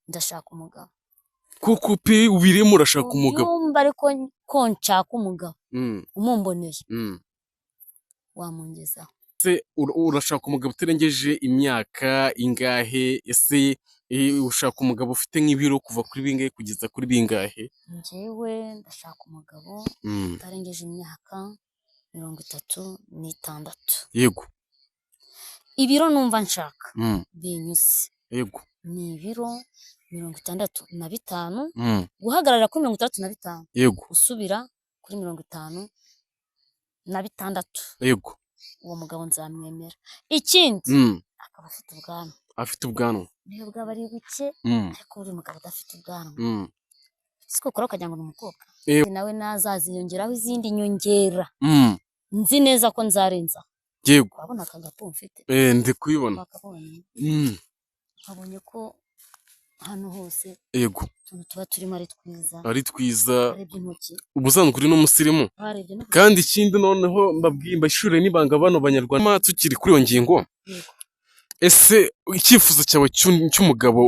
ndashaka umugabo. Kuko pe ubirimo urashaka umugabo. Yumva ariko ko nshaka umugabo. Umumboneye. Wamungezaho. Se urashaka umugabo utarengeje imyaka ingahe? Ese ushaka umugabo ufite nk'ibiro kuva kuri bingahe kugeza kuri bingahe? Njyewe ndashaka umugabo utarengeje imyaka 36. Yego. Ibiro numva nshaka binyuze. Yego. Ni ibiro 65, guhagarara kuri 35. Yego. Usubira kuri 56. Yego. Uwo mugabo nzamwemera. Ikindi akaba afite ubwanwa. Afite ubwanwa. Niyo bwaba ari buke ariko uri mugabo udafite ubwanwa. Siko kora ukagira ngo ni umukobwa. Nawe nazaziyongeraho izindi nyongera. Nzi neza ko nzarenza. Yego. Wabona akagapo mfite? Ndi kubibona. Abonye ko hano hose yego tuba turimo ari twiza. Ari twiza. Ubusanzwe uri n'umusirimu. Kandi ikindi noneho mbabwimba ishure nibanga bano banyarwanda tukiri kuri iyo ngingo. Ese icyifuzo cyawe cy'umugabo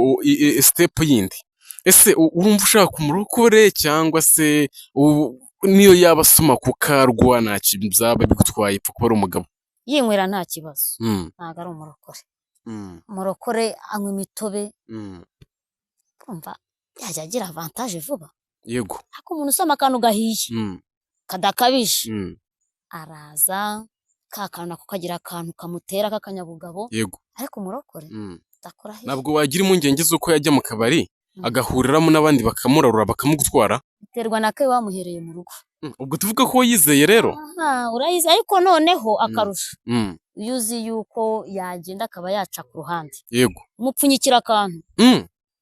step yindi. Ese urumva ushaka umurokore cyangwa se niyo yaba asoma ku karwa nta kintu byaba bigutwaye ipfa kuba ari umugabo? Yinywera nta kibazo. Ntago ari umurokore. Umurokore anywa imitobe. Kumva yajya agira avantage vuba. Yego. Ariko umuntu usoma akantu gahiye kadakabije araza kakana ko kagira akantu kamutera kakanyabugabo. Yego. Ariko umurokore dakora he? Nabwo wagira impungenge z'uko yajya mu kabari agahuriramo n'abandi bakamurarura bakamugutwara. Biterwa na ke wamuhereye mu rugo. Ubwo tuvuga ko yizeye rero. Urayize ariko noneho akarusha. Iyo uzi yuko yagenda akaba yaca ku ruhande. Yego. Umupfunyikira akantu.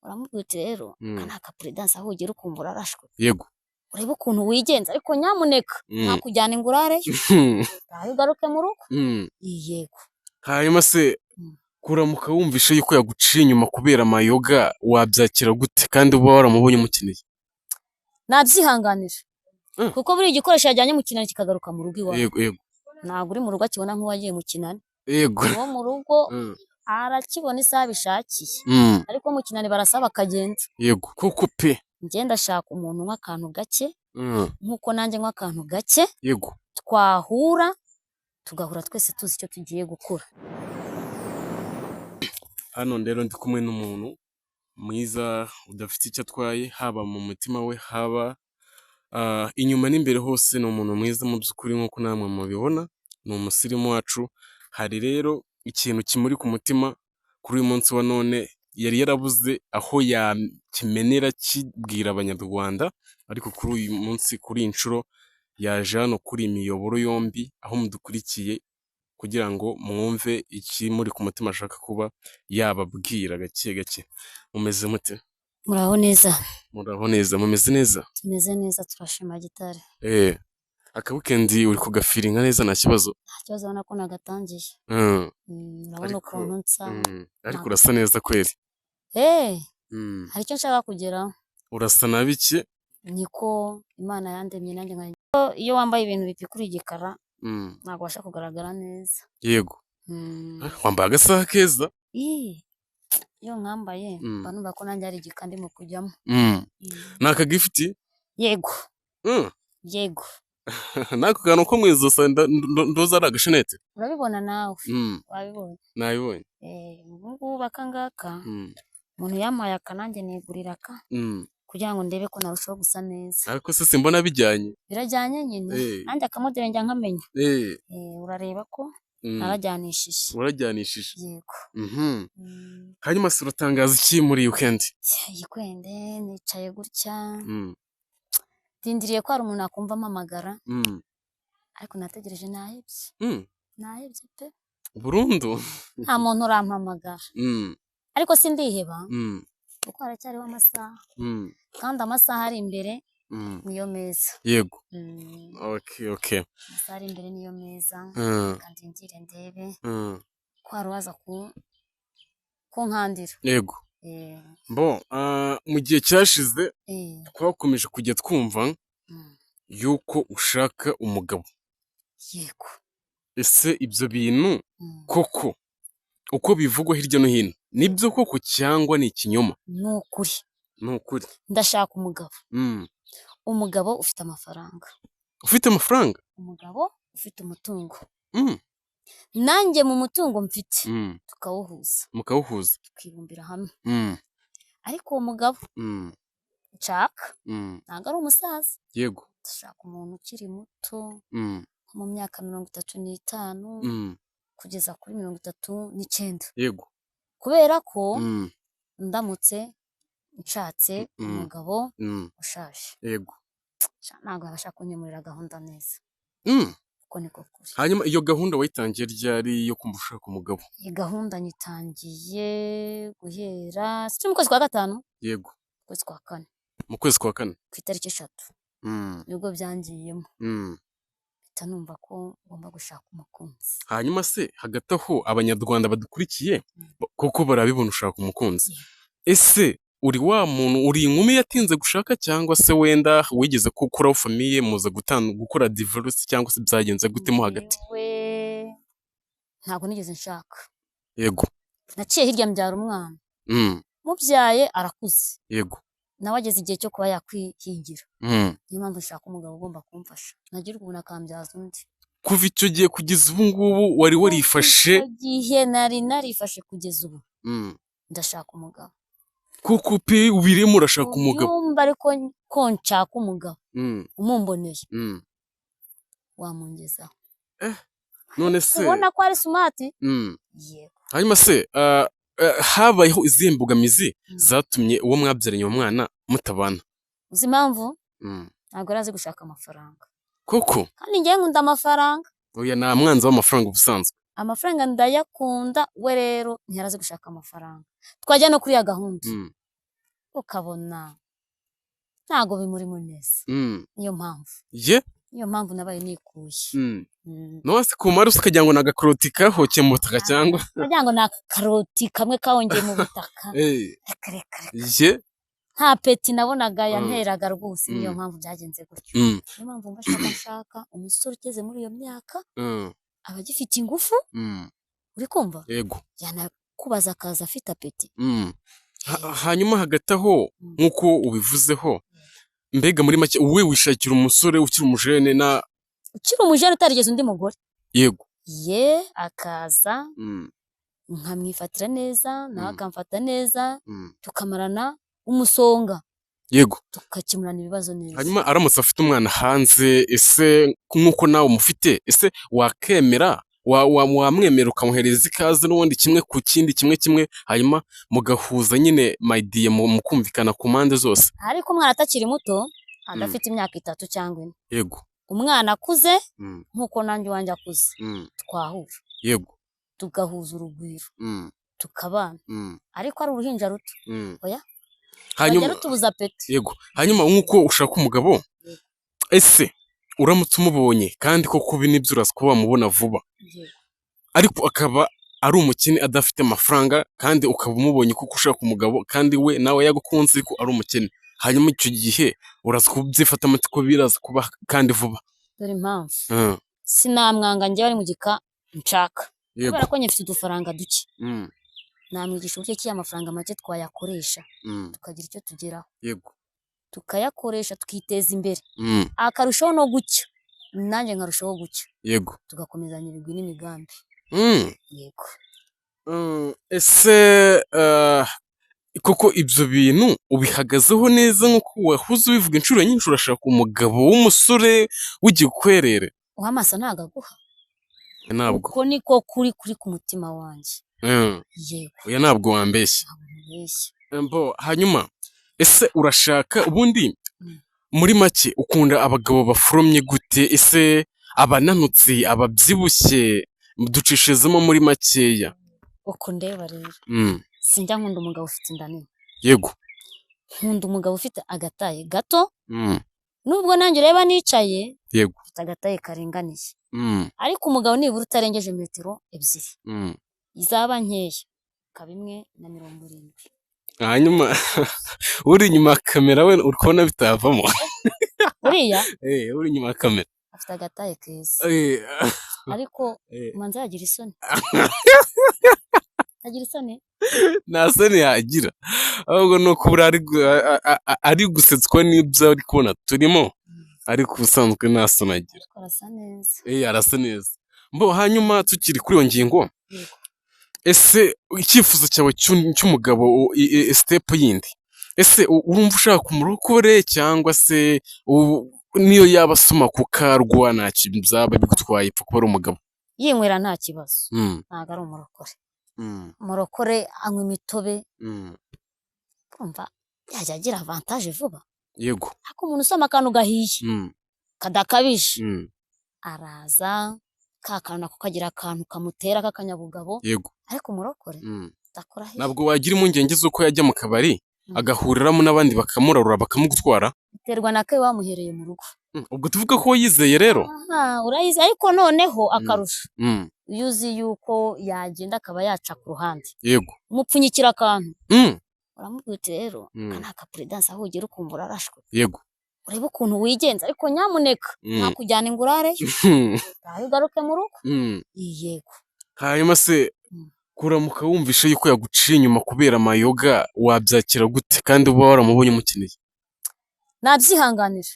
Uramubwira uti rero kana ka prudence aho ugira ukumva urarashwe. Yego. Urebe ukuntu wigenza ariko nyamuneka nakujyana ingurare aho ugaruke mu rugo. Yego. Hanyuma se kuramuka wumvishe yuko yaguciye inyuma kubera amayoga wabyakira gute kandi uba waramubonye mukineye? Nabyihanganira. Kuko buri igikoresho yajyanye mu kinani kikagaruka mu rugo iwawe. Yego yego. Ntabwo uri mu rugo akibona nk'uwagiye mu kinani. Yego. Uwo mu rugo arakibona isaha bishakiye. Ariko mu kinani barasaba akagenda. Yego. Kuko pe ngenda shaka umuntu nk'akantu gake nkuko nanjye nk'akantu gake. Yego. Twahura tugahura twese tuzi icyo tugiye gukora. Hano ndero ndi kumwe n'umuntu mwiza udafite icyo atwaye haba mu mutima we haba inyuma n'imbere hose. Ni umuntu mwiza mu by'ukuri nk'uko namwe mubibona. Ni umusirimu wacu. Hari rero ikintu kimuri ku mutima kuri uyu munsi wa none yari yarabuze aho yakimenera kibwira abanyarwanda, ariko kuri uyu munsi kuri inshuro yaje hano kuri imiyoboro yombi aho mudukurikiye kugira ngo mwumve ikimuri ku mutima ashaka kuba yababwira gake gake. Mumeze mute? Muraho neza. Muraho neza. Mumeze neza? Tumeze neza turashima gitare. Aka weekend uri kugafiringa neza nta kibazo? Nta kibazo ubona ko nagatangiye. Urabona ukuntu nsa. Ariko urasa neza kweli. Hari icyo nshaka kugeraho. Urasa na bike? Niko Imana yandemye nanjye nka iyo wambaye ibintu bipikura igikara ntabwo ubasha kugaragara neza. Yego. Wambaye agasaha keza? Iyo nkambaye mba numva ko nanjye ari igika ndimo kujyamo. Ni akagifiti? Yego. Yego. Nako kantu ko mu izosi ndoza ari agashenete? Urabibona nawe? Wabibonye? Nabibonye. Ubu ngubu aka ngaka umuntu yampaye aka nanjye nigurira aka kugira ngo ndebe ko narushaho gusa neza. Ariko se simbona bijyanye? Birajyanye nyine. Nanjye akamodere njya nkamenya. Urareba ko narajyanishije. Urajyanishije? Yego. Hanyuma se uratangaza iki muri weekend? Weekend nicaye gutya. Tindiriye ko hari umuntu akumva amamagara. Ariko nategereje nahebye. Nahebye pe. Burundu? Nta muntu urampamagara. Ariko sindiheba. Kuko haracyariho amasaha. Kandi amasaha ari imbere niyo meza. Yego. Okay. Amasaha ari imbere niyo meza. Kandi ngire ndebe ko hari uwaza kunkandira. Yego. Mu gihe cyashize twakomeje kujya twumva yuko ushaka umugabo. Yego. Ese ibyo bintu koko uko bivugwa hirya no hino nibyo koko cyangwa ni ikinyoma? Ni ukuri ndashaka umugabo ufite amafaranga, umugabo ufite umutungo, nanjye mu mutungo mfite mukawuhuza tukibumbira hamwe. Ariko uwo mugabo nshaka ntabwo ari umusaza, yego ndashaka umuntu ukiri muto mu myaka 35 kugeza kuri 39, yego, kubera ko ndamutse nshatse umugabo ushaje, yego, ntabwo abasha kunyemurira gahunda neza. Uko niko kuri. Hanyuma iyo gahunda wayitangiye ryari yo kumva ushaka umugabo? Iyi gahunda nyitangiye guhera mu kwezi kwa 5. Yego, kwezi kwa 4. Mu kwezi kwa 4 ku itariki 3 nibwo byangiyemo. Numva ko ngomba gushaka umukunzi. Hanyuma se hagati aho abanyarwanda badukurikiye kuko barabibona ushaka umukunzi, ese uri wa muntu, uri inkumi yatinze gushaka cyangwa se wenda wigeze gukuraho famiye muza gukora divorce cyangwa se byagenze gute mo hagati? Ntabwo nigeze nshaka. Yego, naciye hirya mbyara umwana, mubyaye arakuze, yego, nawe ageze igihe cyo kuba yakwihingira. Niyo mpamvu nshaka umugabo ugomba kumfasha, nagira ubuntu akambyaza undi. Kuva icyo gihe kugeza ubu ngubu wari warifashe? Icyo gihe narifashe kugeza ubu ndashaka umugabo. Kuko pe ubirimo urashaka umugabo? Yumva ariko ko nshaka umugabo umumboneye wamungezaho. None se ubona ko ari smart? Yego. Hanyuma se habayeho izihe mbogamizi zatumye uwo mwabyaranye umwana mutabana? Uzi impamvu? Ntabwo arazi gushaka amafaranga. Koko? Kandi ngiye nkunda amafaranga. Oya, nta mwanzi w'amafaranga ubusanzwe. Amafaranga ndayakunda, we rero ntiyarazi gushaka amafaranga. Twajya no kuri ya gahunda ukabona ntago bimurimo neza. Niyo mpamvu niyo mpamvu nabaye nikuye. Nose kumara ukagira ngo nagakaroti kahoke mu butaka cyangwa nagira ngo nakaroti kamwe kawongeye mu butaka. Nta peti nabonaga yanteraga rwose. Niyo mpamvu byagenze gutyo. Niyo mpamvu ngashaka umusore ugeze muri iyo myaka aba agifite ingufu. Uri kumva? Yego. Yanakubaza akaza afite apeti. Hanyuma hagati aho nk'uko ubivuzeho, mbega muri make wowe wishakira umusore ukiri umujene utarigeze undi mugore? Yego. Akaza nkamwifatira neza nawe akamfata neza, tukamarana umusonga. Yego. Tukakemurana ibibazo neza. Hanyuma aramutse afite umwana hanze, ese nk'uko nawe umufite, ese wakemera wamwemera ukamuhereza ikaze n'ubundi kimwe ku kindi kimwe, hanyuma mugahuza nyine idea mukumvikana ku mpande zose? Ariko umwana atakiri muto, adafite imyaka 3 cyangwa 4. Yego. Umwana akuze nk'uko nanjye wanjye akuze, twahura. Yego. Tugahuza urugwiro, tukabana. Ariko ari uruhinja ruto. Oya. Hanyuma tubuza peti. Yego. Hanyuma nk'uko ushaka umugabo, ese uramutse umubonye kandi koko binibyo uraza kuba wamubona vuba, ariko akaba ari umukene adafite amafaranga, kandi ukaba umubonye kuko ushaka umugabo kandi we nawe yagukunze ariko ari umukene, hanyuma icyo gihe uraza kubyifata amatsiko biraza kuba kandi vuba? Dore impamvu sinamwanga njye bari mu gika nshaka, kubera ko nyifite udufaranga duke. Namwigisha uburyo ki amafaranga make twayakoresha tukagira icyo tugeraho. Yego. Tukayakoresha tukiteza imbere, akarushaho no gucya, nanjye nkarushaho gucya. Yego. Tugakomezanya ibigwi n'imigambi. Yego. Ese koko ibyo bintu ubihagazeho neza nk'uko wahuze ubivuga inshuro nyinshi urashaka umugabo w'umusore w'igikwerere? Uw'amaso ntago aguha. Ntabwo. Uko niko kuri ku mutima wanjye. Yego. Oya, ntabwo wambeshya. Hanyuma ese urashaka ubundi muri make ukunda abagabo baforomye gute? Ese abananutse, ababyibushye, ducishizemo muri makeya? Uko ndeba rero sinjya nkunda umugabo ufite inda nini. Yego. Nkunda umugabo ufite agataye gato, nubwo nanjye ureba nicaye. Yego. Ufite agataye karinganiye. Ariko umugabo nibura utarengeje metero 2, izaba nkeya ka 170. Hanyuma uri inyuma kamera we urikubona bitavamo? Uriya? Uri inyuma kamera afite agataye keza. Ariko manza yagira isoni. agira isoni nta soni yagira ahubwo ni ukubura ari gusetswa n'ibyo ari kubona turimo ariko ubusanzwe nta soni agira arasa neza arasa neza hanyuma tukiri kuri iyo ngingo ese icyifuzo cyawe cy'umugabo step yindi ese urumva ushaka umurokore cyangwa se niyo yaba asoma ku karwa nta kintu byaba bigutwaye ipfa kuba ari umugabo yinywera nta kibazo ntabwo ari umurokore umurokore anywa imitobe kumva yajya agira avantage vuba yego ariko umuntu usoma akantu gahiye kadakabije araza ka kantu nako kagira akantu kamutera k'akanyabugabo yego ariko umurokore udakora he ntabwo wagira impungenge z'uko yajya mu kabari agahuriramo n'abandi bakamurarura bakamugutwara biterwa na ke wamuhereye mu rugo ubwo tuvuga ko yizeye rero urayizi ariko noneho akarusha iyo uzi yuko yagenda akaba yaca ku ruhande yego umupfunyikira akantu uramubwira uti rero aka ni akapuredanse aho ugera ukumva urarashwe yego urebe ukuntu wigenza ariko nyamuneka ntakujyana ingurare utahe ugaruke mu rugo yego hanyuma se kuramuka wumvishe yuko yaguciye inyuma kubera amayoga wabyakira gute kandi uba waramubonye umukeneye nabyihanganira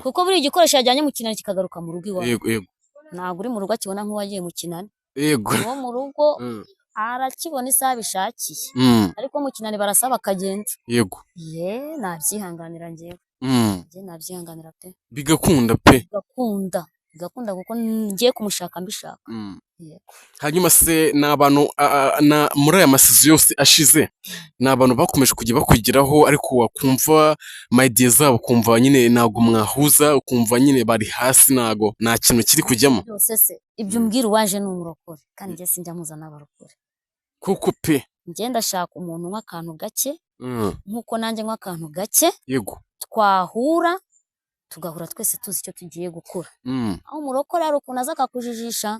kuko buri igikoresho yajyanye mu kinani kikagaruka mu rugo iwawe yego yego ntabwo uri mu rugo akibona nk'uwagiye mu kinani yego uwo mu rugo arakibona isaha bishakiye ariko mu kinani barasaba akagenda yego nabyihanganira njyewe nabyihanganira pe bigakunda pe bigakunda kuko ngiye kumushaka mbishaka hanyuma se ni abantu muri aya masizi yose ashize ni abantu bakomeje kujya bakwigiraho ariko wakumva maydiye zabo ukumva nyine ntabwo mwahuza ukumva nyine bari hasi ntabwo nta kintu kiri kujyamo byose se ibyo umbwira uwaje ni umurokore kandi njye sinjya muza n'abarokore kuko pe njye ndashaka umuntu unywa akantu gake nk'uko nanjye nywa akantu gake yego twahura tugahura twese tuzi icyo tugiye gukora aho umurokore hari ukuntu aza akakujijisha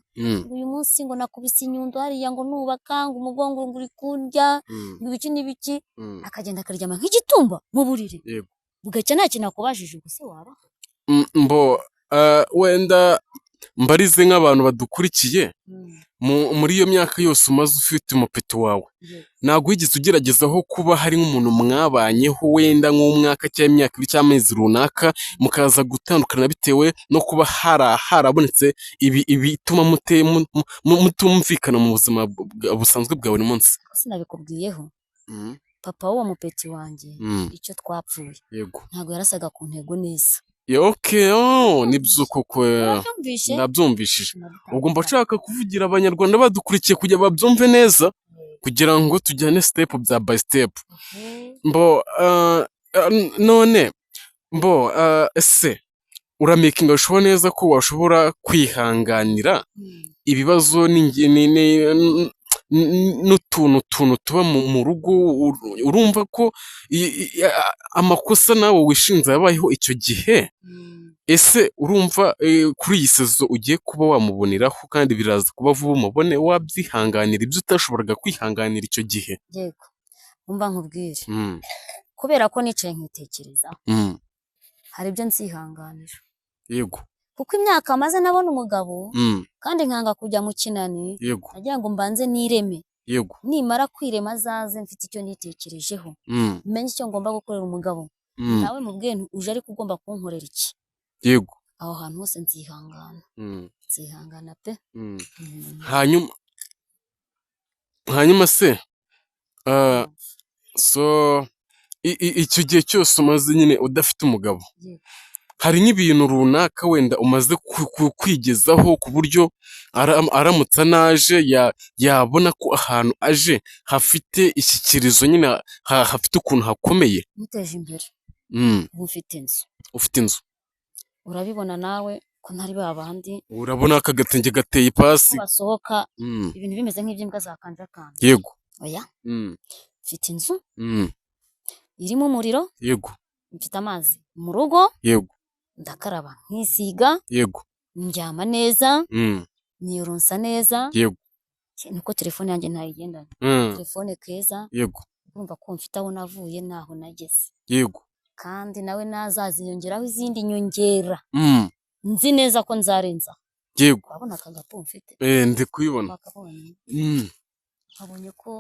uyu munsi ngo nakubise inyundo hariya ngo nubaka ngo umugongo ngo uri kundya ngo ibiki n'ibiki akagenda akaryama nk'igitumba mu buriri bugacya nta kintu akubajije ubwo se waba wenda mbarize nk'abantu badukurikiye muri iyo myaka yose umaze ufite umupeti wawe ntabwo wigeze ugeragezaho kuba hari nk'umuntu mwabanyeho wenda nk'umwaka cyangwa imyaka ibiri cyangwa amezi runaka mukaza gutandukana bitewe no kuba harabonetse ibituma mutumvikana mu buzima busanzwe bwa buri munsi sinabikubwiyeho papa w'uwo mupeti wanjye icyo twapfuye ntabwo yarasaga ku ntego neza nibyo koko nabyumvishije ubwo mba nshaka kuvugira abanyarwanda badukurikiye kugira babyumve neza kugira ngo tujyane step bya by step none ese uramakinga bishoboka neza ko washobora kwihanganira ibibazo n'utuntu tuba mu rugo urumva ko amakosa nawe wishinze yabayeho icyo gihe ese urumva kuri iyi sezo ugiye kuba wamuboneraho kandi biraza kuba vuba umubone wabyihanganira ibyo utashoboraga kwihanganira icyo gihe yego umva nkubwire kubera ko nicaye nkitekerezaho hari ibyo nzihanganira yego kuko imyaka maze nabona umugabo kandi nkanga kujya mu kinani nagira ngo mbanze nireme yego nimara kwirema azaze mfite icyo nitekerejeho menye icyo ngomba gukorera umugabo nawe mubwiye uje ariko ugomba kunkorera iki yego aho hantu hose nzihangana pe hanyuma se icyo gihe cyose umaze nyine udafite umugabo hari nk'ibintu runaka wenda umaze kwigezaho ku buryo aramutse anaje yabona ko ahantu aje hafite ishyikirizo nyine hafite ukuntu hakomeye muteje imbere ubu ufite inzu urabibona nawe ko ntari babandi urabona aka gatenge gateye ipasi basohoka ibintu bimeze nk'iby'imbwa zakanjakanje yego oya mfite inzu irimo umuriro yego mfite amazi mu rugo yego ndakaraba nkisiga yego ndyama neza niyoronsa neza yego nuko telefone yanjye ntayigendana telefone keza yego urumva ko mfite aho navuye naho nageze yego kandi nawe nazaziyongeraho izindi nyongera nzi neza ko nzarenza yego urabona aka gapo mfite ndi kubibona abonye ko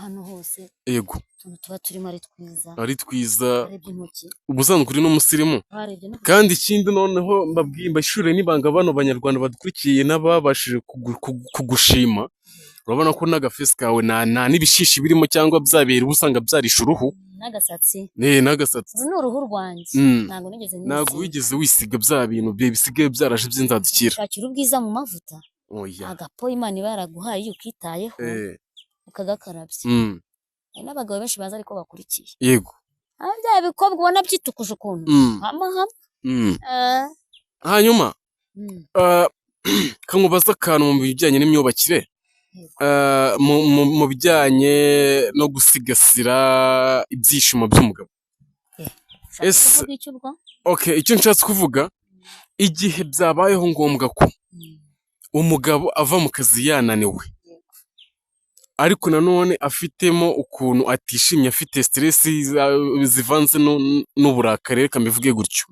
hano hose yego tuba turimo ari twiza ubusanzwe uri n'umusirimu kandi ikindi noneho mbashure n'ibanga bano banyarwanda badukurikiye n'ababashije kugushima urabona ko n'agafesi kawe nta n'ibishishi birimo cyangwa byabera usanga byarisha uruhu n'agasatsi n'agasatsi ni uruhu rwanjye ntabwo wigeze wisiga bya bintu bisigaye byaraje by'inzadukira shakira ubwiza mu mavuta agapo Imana iba yaraguhaye iyo ukitayeho ukagakarabya n'abagabo benshi baza ariko bakurikiye yego bya bikobwa ubona byitukuje ukuntu hanyuma kankubaza akantu mu bijyanye n'imyubakire mu bijyanye no gusigasira ibyishimo by'umugabo icyo nshatse kuvuga igihe byabayeho ngombwa ko umugabo ava mu kazi yananiwe ariko nanone afitemo ukuntu atishimye afite stress zivanze n'uburakari reka mbivuge gutyo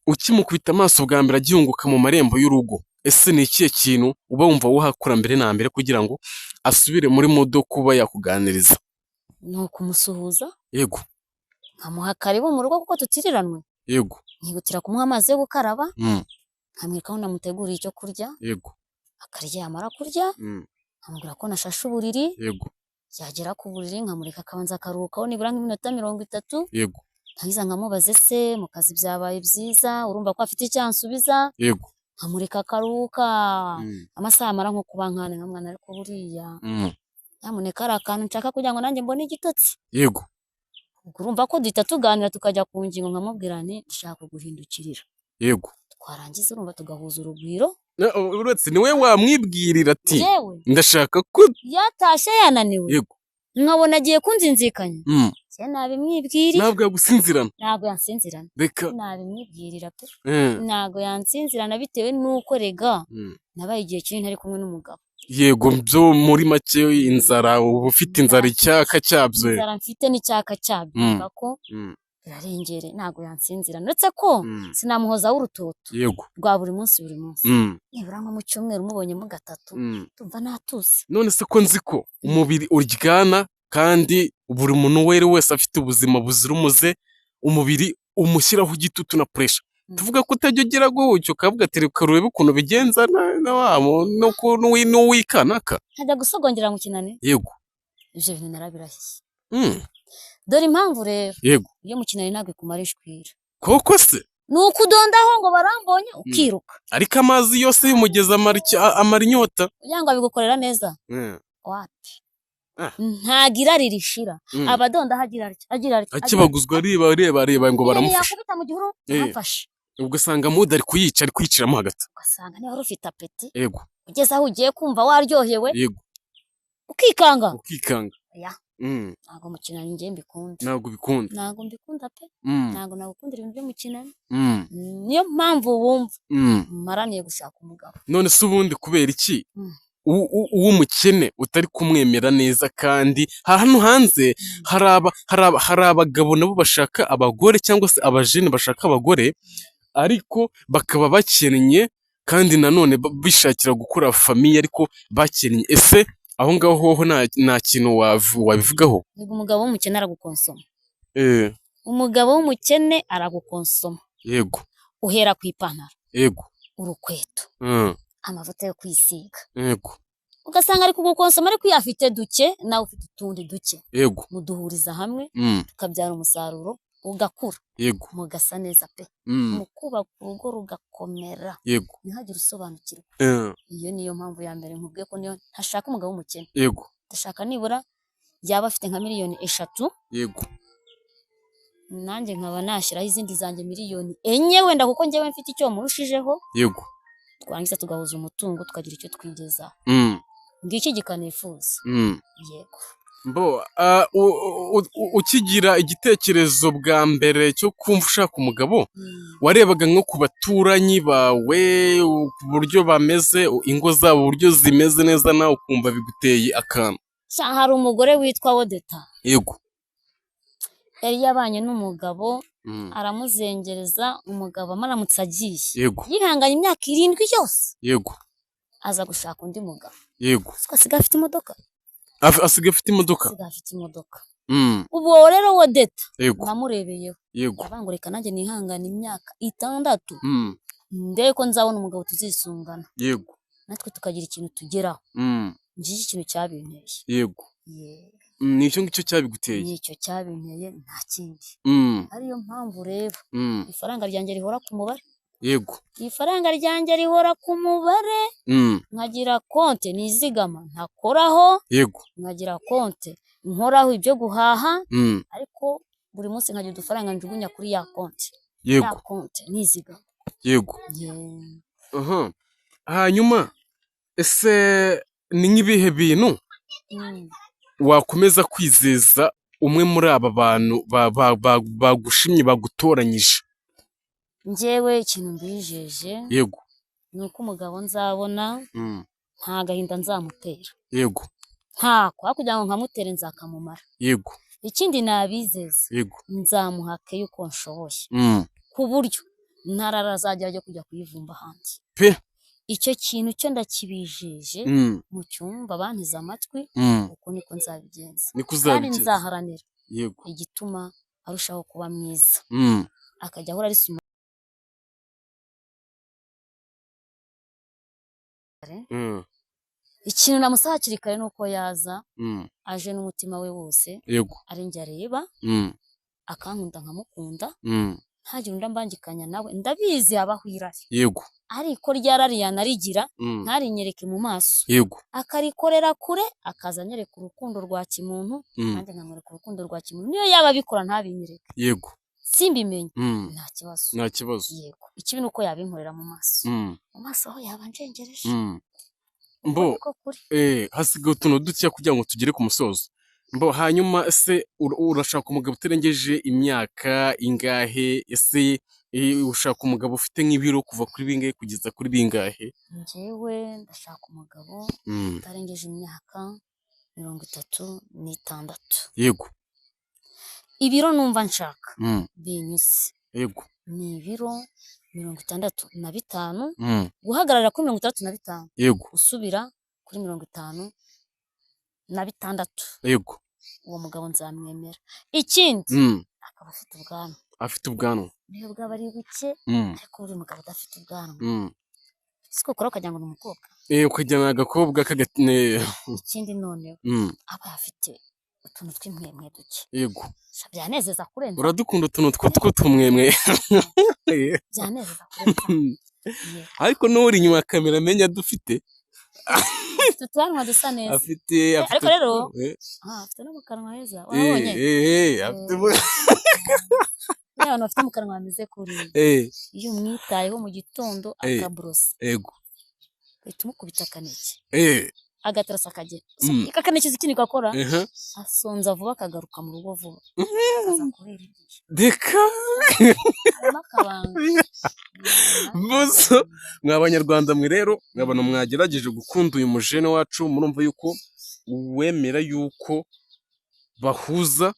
ukimukubita amaso bwa mbere agihunguka mu marembo y'urugo ese ni ikihe kintu uba wumva wahakora mbere na mbere kugira ngo asubire muri modo kuba yakuganiriza ni ukumusuhuza yego nkamuha karibu mu rugo kuko tutiriranwe yego nkihutira kumuha amazi yo gukaraba nkamwereka aho namuteguriye icyo kurya yego akarya yamara kurya nkamubwira ko nashashe uburiri yego yagera ku buriri nkamureka akabanza akaruhukaho nibura nk'iminota 30 yego nkahiza nkamubaze se mu kazi byabaye byiza urumva ko afite icyansubiza yego nkamureka akaruhuka amasaha amara nko kubankane nkamwana ariko buriya nyamuneka ari akantu nshaka kugira ngo nanjye mbone igitotsi yego urumva ko duhita tuganira tukajya ku ngingo nkamubwira nti ndashaka kuguhindukirira yego twarangiza urumva tugahuza urugwiro uretse niwe wamwibwirira ati ndashaka ko yatashe yananiwe yego nkabona agiye kunzinzikanya nabimwibwirira ntabwo yagusinzirana ntabwo yansinzirana reka nabimwibwirira pe ntabwo yansinzirana bitewe n'uko rega nabaye igihe kinini ntari kumwe n'umugabo yego byo muri make inzara uba ufite inzara icyaka cyabyo inzara mfite n'icyaka cyabyo ko birarengere ntabwo yansinzirana uretse ko sinamuhozaho urutoto yego rwa buri munsi nibura nko mu cyumweru mubonyemo gatatu tumva natuse none se ko nzi ko umubiri uryana kandi buri muntu wese afite ubuzima buzira umuze umubiri umushyiraho igitutu na pressure tuvuga ko utajya ugira gutyo ukavuga ati reka urebe ukuntu bigenza na wabo n'uwikanaka nkajya gusogongera mu kinani yego ibyo bintu narabirahiye dore impamvu rero yego iyo mu kinani ntabwo ikumara ishwira koko se ni ukudondaho ngo barambonye ukiruka ariko amazi yose y'umugezi amara inyota kugira ngo abigukorera neza wapi ntago irari rishira abadondaho agira akibaguzwa areba ngo baramufasha yakubita mu gihuru amfashe ubwo usanga muda ari kuyica ari kwiciramo hagati ugasanga niba wari ufite apeti yego ugeze aho ugiye kumva waryohewe yego ukikanga ntabwo mu kinani njye mbikunda ntabwo ubikunda ntabwo mbikunda pe ntabwo nagukundira ibintu byo mu kinani niyo mpamvu wumva maraniye gushaka umugabo none se ubundi kubera iki uw'umukene utari kumwemera neza kandi hano hanze hari abagabo nabo bashaka abagore cyangwa se abajene bashaka abagore ariko bakaba bakennye kandi nanone bishakira gukora famiye ariko bakennye ese aho ngaho hoho nta kintu wabivugaho umugabo w'umukene aragukonsoma umugabo w'umukene aragukonsoma yego uhera ku ipantaro yego urukweto amavuta yo kwisiga yego ugasanga ari kugukonsoma ariko iyo afite duke nawe ufite utundi duke yego muduhuriza hamwe tukabyara umusaruro ugakura yego mugasa neza pe mukubaka urugo rugakomera yego ntihagire usobanukirwa iyo niyo mpamvu ya mbere nkubwiye ko niyo ntashaka umugabo w'umukene yego ndashaka nibura yaba afite nka 3,000,000 yego nanjye nkaba nashyiraho izindi zanjye 4,000,000 wenda kuko njyewe mfite icyo murushijeho yego twarangiza tugahuza umutungo tukagira icyo twigezaho ngiki gikanifuza yego mbo ukigira igitekerezo bwa mbere cyo kumva ushaka umugabo warebaga nko ku baturanyi bawe ku buryo bameze ingo zabo uburyo zimeze neza nawe ukumva biguteye akantu hari umugore witwa Wodeta yego yari yabanye n'umugabo aramuzengereza umugabo amaramutse agiye yego yihanganye imyaka 7 yose yego aza gushaka undi mugabo. Yego. Asigaye afite imodoka. Asigaye afite imodoka. Asigaye afite imodoka. Ubu rero Wodeta namurebeyeho. Yego. Abangureka nanjye nihangana imyaka 6. Ndebe ko nzabona umugabo tuzisungana. Yego. Natwe tukagira ikintu tugeraho. Njye ikintu cyabinteye. Yego. Nicyo ngicyo cyabiguteye. Nicyo cyabinteye nta kindi. Ariyo mpamvu rero ifaranga ryanjye rihora ku mubare. Yego. Ifaranga ryanjye rihora ku mubare. Nkagira konte nizigama ntakoraho. Yego. Nkagira konte nkoraho ibyo guhaha. Ariko buri munsi nkagira udufaranga njugunya kuri ya konte. Yego. Ya konte nizigama. Yego. Hanyuma ese ni nk'ibihe bintu wakomeza kwizeza umwe muri aba bantu bagushimye bagutoranyije? Njyewe ikintu mbijeje. Yego. Ni uko umugabo nzabona nta gahinda nzamutera. Yego. Ntako kugira ngo nkamutere nzakamumara. Yego. Ikindi nabizeza. Yego. Nzamuhake yuko nshoboye. Ku buryo ntararazagira ryo kujya kuyivumba hanze. Pe. Icyo kintu cyo ndakibijeje mu cyumba bantiza amatwi. Uko niko nzabigenza. Kandi nzaharanira. Yego. Igituma arushaho kuba mwiza. Akajya ahora ari ikintu namusaba hakiri kare nuko yaza aje n'umutima we wose. Yego. Ari njye areba akankunda nkamukunda. Ntagire undi ambangikanya nawe ndabizi abaho irari. Yego. Ariko ryarari yanarigira ntarinyereke mu maso. Yego. Akarikorera kure akaza anyereka urukundo rwa kimuntu kandi nkamwereka urukundo rwa kimuntu niyo yaba abikora ntabinyereke. Yego. Simbimenye nta kibazo. Nta kibazo. Yego. Ikibi nuko yabinkorera mu maso. Mu maso aho yabanjengereje. Hasigaye utuntu duke kugira ngo tugere ku musozo. Hanyuma ese urashaka umugabo utarengeje imyaka ingahe? Ese ushaka umugabo ufite nk'ibiro kuva kuri bingahe kugeza kuri bingahe? Njyewe ndashaka umugabo utarengeje imyaka 36. Yego. Ibiro numva nshaka binyuze. Yego. Ni ibiro 65. Guhagarara kuri 65. Yego. Usubira kuri 56. Yego. Uwo mugabo nzamwemera. Ikindi akaba afite ubwanwa. Afite ubwanwa. Niyo bwaba ari buke ariko uri umugabo udafite ubwanwa. Siko ukora ukagira ngo ni umukobwa. Ukagira agakobwa kagatine. Ikindi noneho aba afite utuntu tw'imwemwe duke. Yego. Byanezeza kurenza. Uradukunda utuntu tw'umwemwe. Byanezeza kurenza. Ariko n'uri inyuma ya kamera amenya dufite. Tutwanwa dusa neza. Afite ariko rero afite no mu kanwa heza. Wabonye? Afite abantu bafite mu kanwa hameze kuri. Iyo umwitayeho mu gitondo akabrose. Yego. Uhita umukubita akaneke. agatarasa akagera kakanekeza ikindi gakora asonza vuba akagaruka mu rugo vuba deka muzo mw'abanyarwanda mwe rero mwabona mwagerageje gukunda uyu mujene wacu murumva yuko wemera yuko bahuza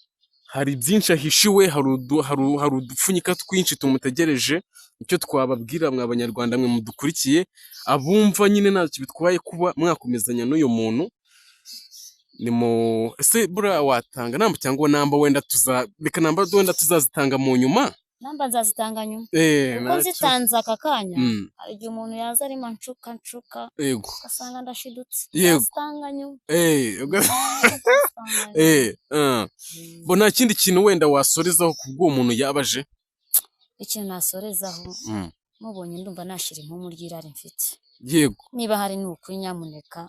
hari byinshi ahishiwe hari udupfunyika twinshi tumutegereje icyo twababwira mw'abanyarwanda mwe mudukurikiye abumva nyine ntacyo bitwaye kuba mwakomezanya n'uyu muntu ni mu ese bura watanga namba cyangwa namba wenda wenda tuzazitanga mu nyuma namba nzazitanga nyuma uko nzitanze aka kanya hari igihe umuntu yaza arimo nshuka yego ugasanga ndashidutse zitanga nyuma bo nta kindi kintu wenda wasorezaho kubwo umuntu yabaje ikintu nasorezaho mubonye ndumva nashira impumu ry'irari mfite yego niba hari n'ukuri nyamuneka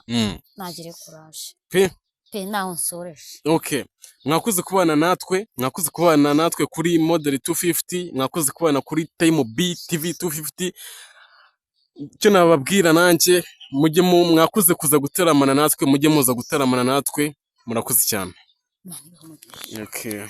nagire courage pe naho nsoreje okay mwakoze kubana natwe kuri Model 250 mwakoze kubana kuri Time B TV 250 cyo nababwira nanjye mujye mwakoze kuza guteramana natwe mujye muza guteramana natwe murakoze cyane okay